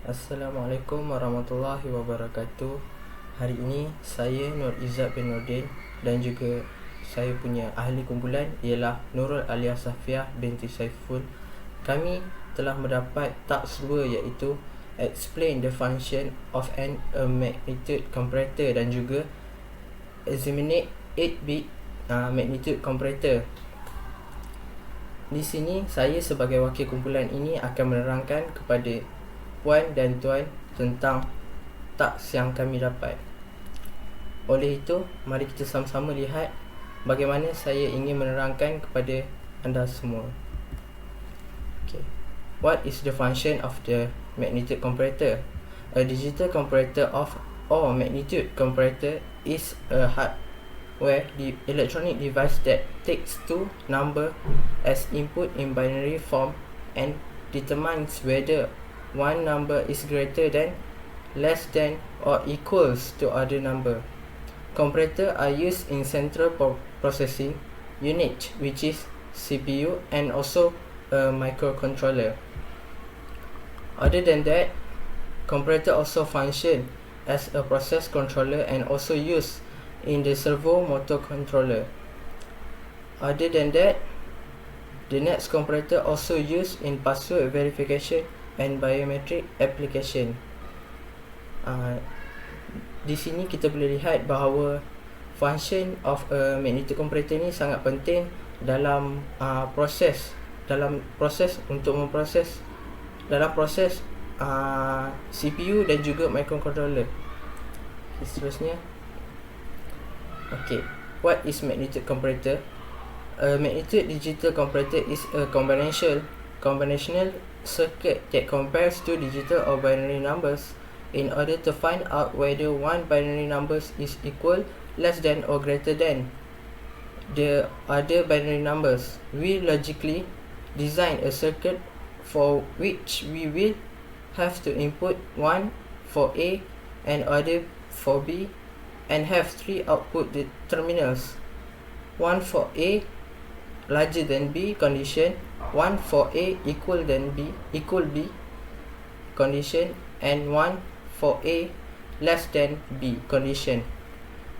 Assalamualaikum warahmatullahi wabarakatuh. Hari ini saya Nur Izzat bin Nordin dan juga saya punya ahli kumpulan ialah Nurul Aliyah Safiah binti Saiful. Kami telah mendapat task 2 iaitu explain the function of an magnitude comparator dan juga examine 8-bit magnitude comparator. Di sini saya sebagai wakil kumpulan ini akan menerangkan kepada puan dan tuan tentang taks yang kami dapat. Oleh itu, mari kita sama-sama lihat bagaimana saya ingin menerangkan kepada anda semua. Okay. What is the function of the magnitude comparator? A digital comparator or magnitude comparator is a hardware electronic device that takes two numbers as input in binary form and determines whether one number is greater than, less than, or equals to other number. Comparators are used in central processing unit, which is CPU, and also a microcontroller. Other than that, comparator also function as a process controller and also used in the servo motor controller. Other than that, the next comparator also used in password verification and biometric application. Di sini kita boleh lihat bahawa function of a magnitude comparator ni sangat penting dalam proses untuk memproses dalam proses CPU dan juga microcontroller. Seterusnya, what is magnitude comparator? A magnitude digital comparator is a conventional circuit that compares two digital or binary numbers in order to find out whether one binary number is equal, less than, or greater than the other binary numbers. We logically design a circuit for which we will have to input one for A and other for B and have three output terminals, one for A larger than B condition, one for A equal B condition, and one for A less than B condition.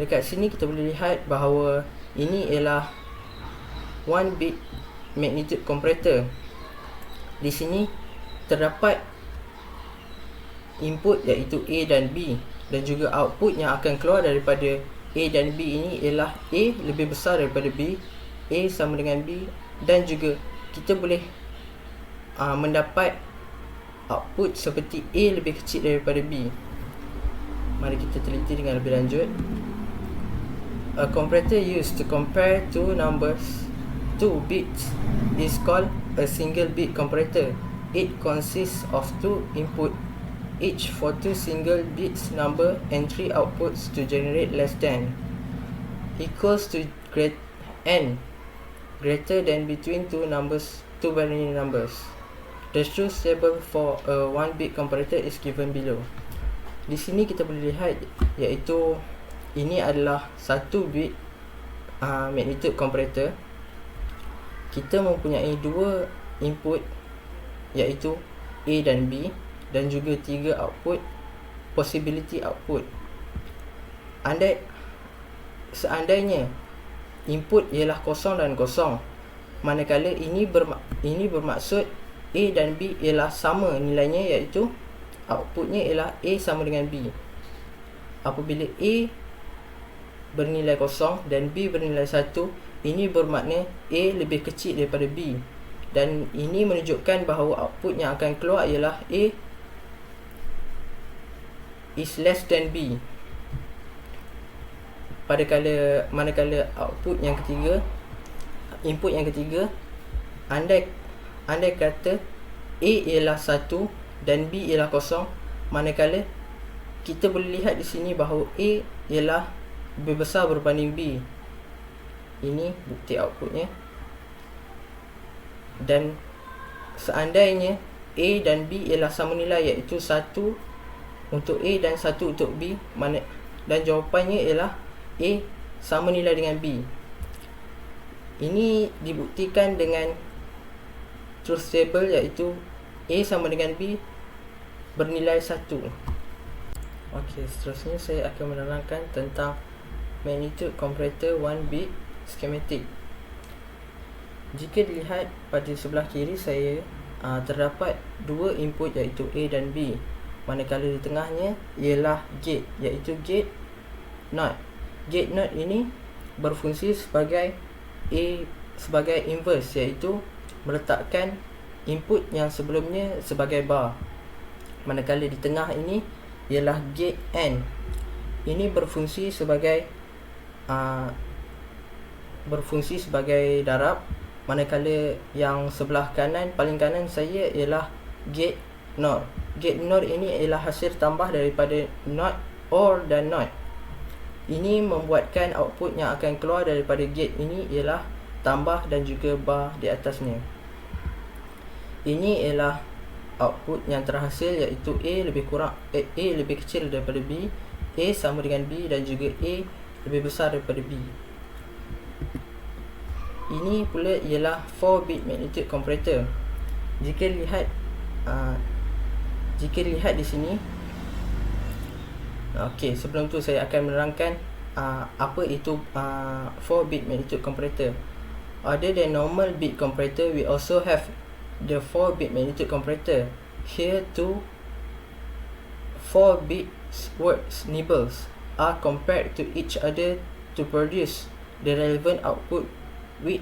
Dekat sini kita boleh lihat bahawa ini ialah 1-bit magnitude comparator. Di sini terdapat input iaitu A dan B, dan juga output yang akan keluar daripada A dan B ini ialah A lebih besar daripada B, A sama dengan B, dan juga kita boleh mendapat output seperti A lebih kecil daripada B. Mari kita teliti dengan lebih lanjut. A comparator used to compare two bits is called a single bit comparator. It consists of two input, each for two single bits number and three outputs to generate less than, equals to greater than between two binary numbers. The truth table for a 1-bit comparator is given below. Di sini kita boleh lihat iaitu ini adalah 1-bit magnitude comparator. Kita mempunyai dua input iaitu A dan B, dan juga 3 output, possibility output. Seandainya input ialah kosong dan kosong, manakala ini bermaksud A dan B ialah sama nilainya, iaitu outputnya ialah A sama dengan B. Apabila A bernilai kosong dan B bernilai 1, ini bermakna A lebih kecil daripada B, dan ini menunjukkan bahawa output yang akan keluar ialah A is less than B. Manakala output yang ketiga, input yang ketiga, andai kata A ialah 1 dan B ialah kosong, manakala kita boleh lihat di sini bahawa A ialah lebih besar berbanding B. Ini bukti outputnya. Dan seandainya A dan B ialah sama nilai, iaitu 1 untuk A dan 1 untuk B, dan jawapannya ialah A sama nilai dengan B. Ini dibuktikan dengan truth table, iaitu A sama dengan B bernilai 1. Okey, seterusnya saya akan menerangkan tentang magnitude comparator 1 bit schematic. Jika dilihat pada sebelah kiri saya, terdapat dua input iaitu A dan B, manakala di tengahnya ialah gate iaitu gate NOT. Gate NOT ini berfungsi sebagai inverse, iaitu meletakkan input yang sebelumnya sebagai bar, manakala di tengah ini ialah gate AND. Ini berfungsi sebagai darab, manakala yang sebelah kanan, paling kanan saya ialah gate NOR. Gate NOR ini ialah hasil tambah daripada NOT, OR dan NOT. Ini membuatkan output yang akan keluar daripada gate ini ialah tambah dan juga bar di atasnya. Ini ialah output yang terhasil, iaitu A lebih kecil daripada B, A sama dengan B dan juga A lebih besar daripada B. Ini pula ialah 4 bit magnitude comparator. Jika dilihat di sini, okey, sebelum tu saya akan menerangkan apa itu 4 bit magnitude comparator. Other than normal bit comparator, we also have the 4 bit magnitude comparator. Here, two 4 bit words nibbles are compared to each other to produce the relevant output with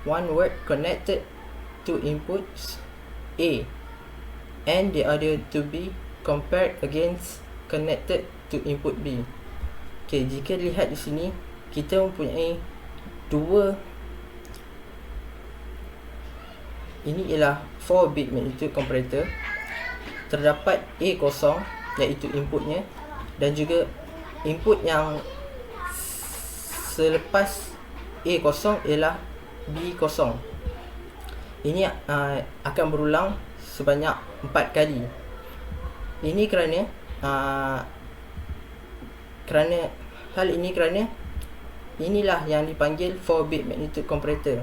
one word connected to inputs A and the other to be compared against connected to input B. Okay, jika dilihat di sini, kita mempunyai dua. Ini ialah 4 bit magnitude comparator. Terdapat A kosong iaitu inputnya, dan juga input yang selepas A kosong ialah B kosong. Ini akan berulang sebanyak 4 kali. Ini kerana inilah yang dipanggil 4 bit magnitude comparator.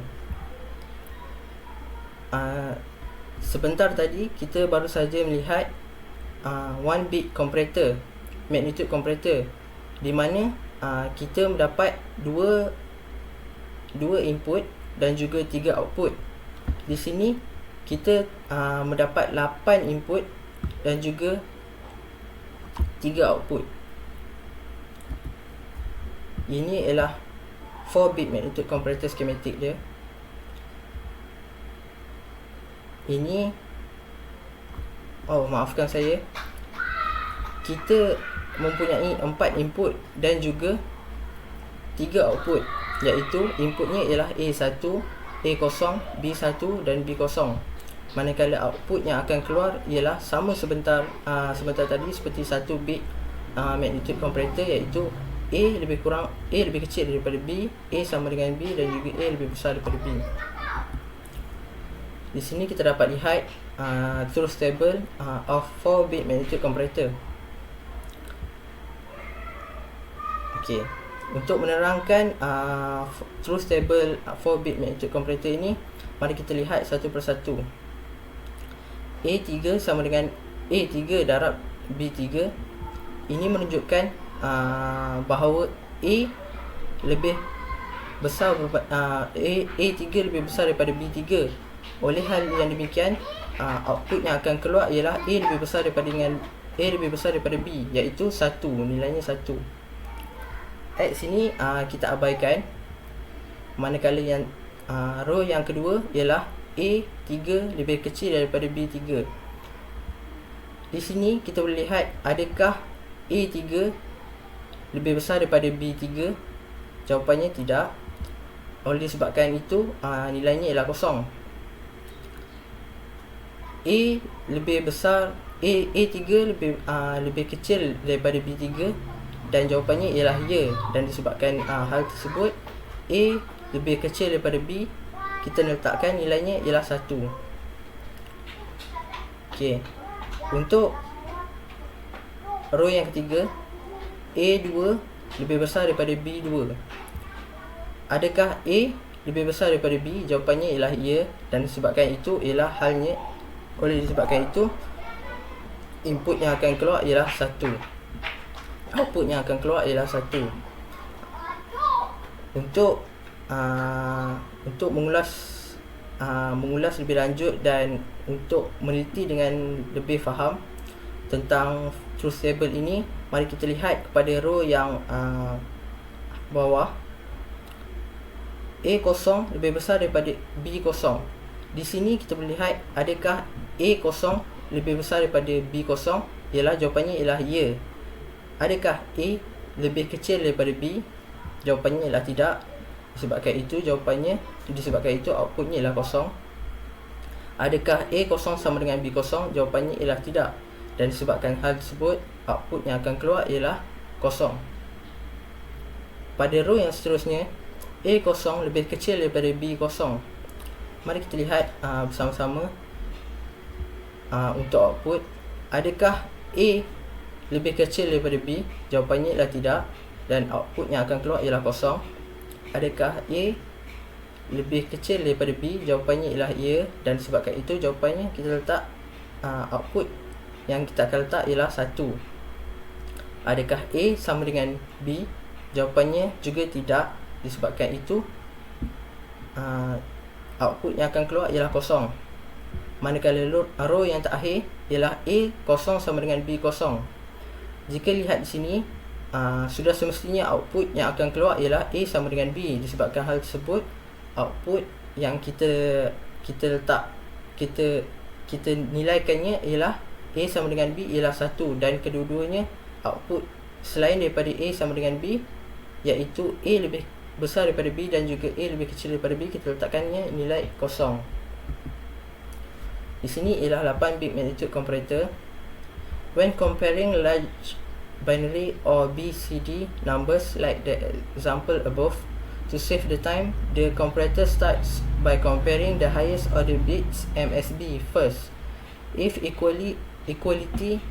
Sebentar tadi kita baru saja melihat 1 bit comparator, magnitude comparator, di mana kita mendapat dua input dan juga 3 output. Di sini kita mendapat 8 input dan juga 3 output. Ini ialah 4 bit magnitude comparator schematic dia. Ini, maafkan saya, kita mempunyai 4 input dan juga 3 output, iaitu inputnya ialah A1, A0, B1 dan B0. Manakala output yang akan keluar ialah sama sebentar tadi seperti 1 bit magnitude comparator, iaitu A lebih kecil daripada B, A sama dengan B dan juga A lebih besar daripada B. Di sini kita dapat lihat truth table of 4 bit magnitude comparator. Okey, untuk menerangkan truth table 4 bit magnitude comparator ini, mari kita lihat satu persatu. A3 sama dengan A3 darab B3. Ini menunjukkan bahawa A lebih besar, A3 lebih besar daripada B3. Oleh hal yang demikian, output yang akan keluar ialah A lebih besar daripada B, iaitu 1, nilainya 1. At sini kita abaikan, manakala yang row yang kedua ialah A3 lebih kecil daripada B3. Di sini kita boleh lihat adakah A3 lebih besar daripada B3. Jawapannya tidak. Oleh disebabkan itu, nilainya ialah kosong. A3 lebih kecil daripada B3 dan jawapannya ialah ya, dan disebabkan hal tersebut A lebih kecil daripada B, kita letakkan nilainya ialah 1. Okey. Untuk row yang ketiga, A2 lebih besar daripada B2. Adakah A lebih besar daripada B? Jawapannya ialah ya, dan disebabkan itu ialah halnya. Oleh disebabkan itu, input yang akan keluar ialah 1. Output yang akan keluar ialah 1. Untuk mengulas lebih lanjut dan untuk meneliti dengan lebih faham tentang truth table ini, mari kita lihat kepada row yang bawah. A kosong lebih besar daripada B kosong. Di sini kita boleh lihat adakah A kosong lebih besar daripada B kosong. Jawapannya ialah ya. Adakah A lebih kecil daripada B? Jawapannya ialah tidak. Disebabkan itu outputnya ialah kosong. Adakah A kosong sama dengan B kosong? Jawapannya ialah tidak. Dan disebabkan hal tersebut, output yang akan keluar ialah kosong. Pada row yang seterusnya, A kosong lebih kecil daripada B kosong. Mari kita lihat bersama-sama untuk output. Adakah A lebih kecil daripada B? Jawapannya ialah tidak. Dan output yang akan keluar ialah kosong. Adakah A lebih kecil daripada B? Jawapannya ialah ya. Dan sebabkan itu jawapannya kita letak output yang kita akan letak ialah 1. Adakah A sama dengan B? Jawapannya juga tidak. Disebabkan itu output yang akan keluar ialah kosong. Manakala row yang terakhir ialah A kosong sama dengan B kosong. Jika lihat di sini, sudah semestinya output yang akan keluar ialah A sama dengan B. Disebabkan hal tersebut, output yang kita nilaikannya ialah A sama dengan B ialah 1. Dan kedua-duanya output selain daripada A sama dengan B, iaitu A lebih besar daripada B dan juga A lebih kecil daripada B, kita letakkannya nilai kosong. Di sini ialah 8 bit magnitude comparator. When comparing large binary or BCD numbers like the example above, to save the time, the comparator starts by comparing the highest order bits MSB first. If equality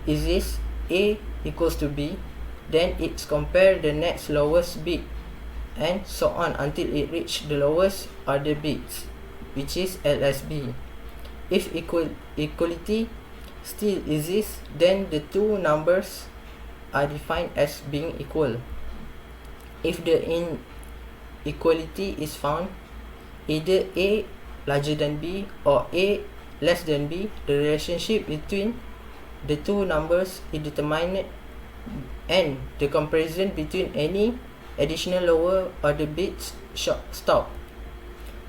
exists, A equals to B, then it's compare the next lowest bit and so on until it reach the lowest order bits, which is LSB. If equality still exists, then the two numbers are defined as being equal. If the inequality is found, either A larger than B or A less than B, the relationship between the two numbers is determined and the comparison between any additional lower order bits stop.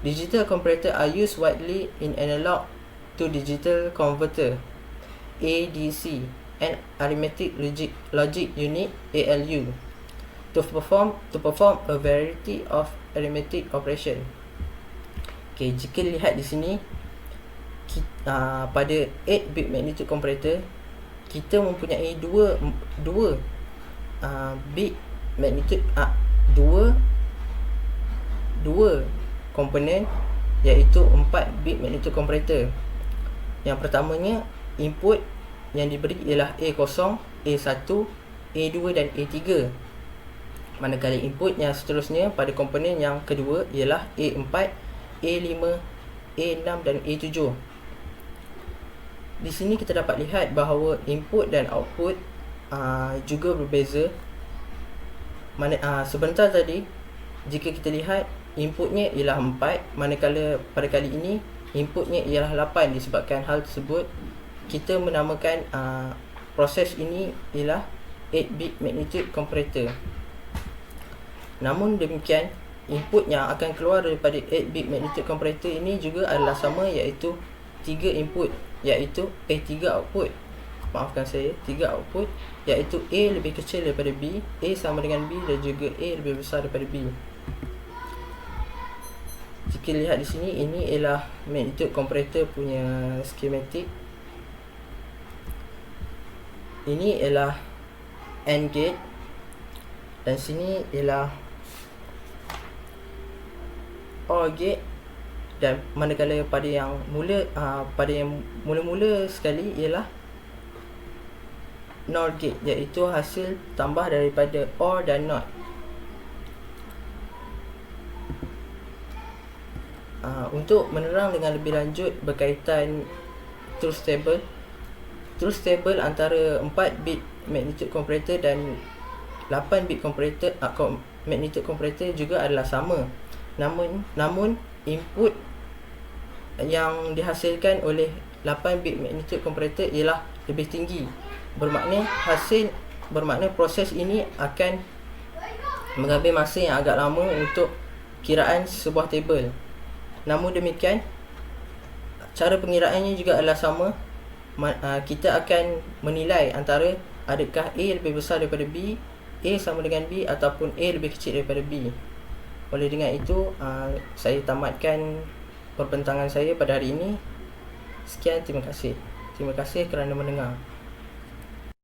Digital comparator are used widely in analog to digital converter ADC and arithmetic logic unit ALU to perform a variety of arithmetic operation. Okay, jika lihat di sini, pada 8-bit magnitude comparator, kita mempunyai dua bit magnitude, dua komponen, iaitu 4-bit magnitude comparator. Yang pertamanya, input yang diberi ialah A0, A1, A2 dan A3. Manakala input yang seterusnya pada komponen yang kedua ialah A4, A5, A6 dan A7. Di sini kita dapat lihat bahawa input dan output juga berbeza. Sebentar tadi, jika kita lihat, inputnya ialah 4, manakala pada kali ini inputnya ialah 8. Disebabkan hal tersebut, kita menamakan proses ini ialah 8-bit magnitude comparator. Namun demikian, input yang akan keluar daripada 8-bit magnitude comparator ini juga adalah sama, iaitu 3 input, iaitu 3 output. Maafkan saya, 3 output, iaitu A lebih kecil daripada B, A sama dengan B dan juga A lebih besar daripada B. Jika lihat di sini, ini ialah magnitude comparator punya schematic. Ini ialah AND gate dan sini ialah OR gate. Dan manakala pada yang mula-mula sekali ialah NOR gate, iaitu hasil tambah daripada OR dan NOT. Untuk menerang dengan lebih lanjut berkaitan truth table, truth table antara 4 bit magnitude comparator dan 8 bit comparator magnitude comparator juga adalah sama. Namun input yang dihasilkan oleh 8 bit magnitude comparator ialah lebih tinggi. Bermakna proses ini akan mengambil masa yang agak lama untuk kiraan sebuah table. Namun demikian, cara pengiraannya juga adalah sama. Kita akan menilai antara adakah A lebih besar daripada B, A sama dengan B, ataupun A lebih kecil daripada B. Oleh dengan itu, saya tamatkan perbincangan saya pada hari ini. Sekian, terima kasih. Terima kasih kerana mendengar.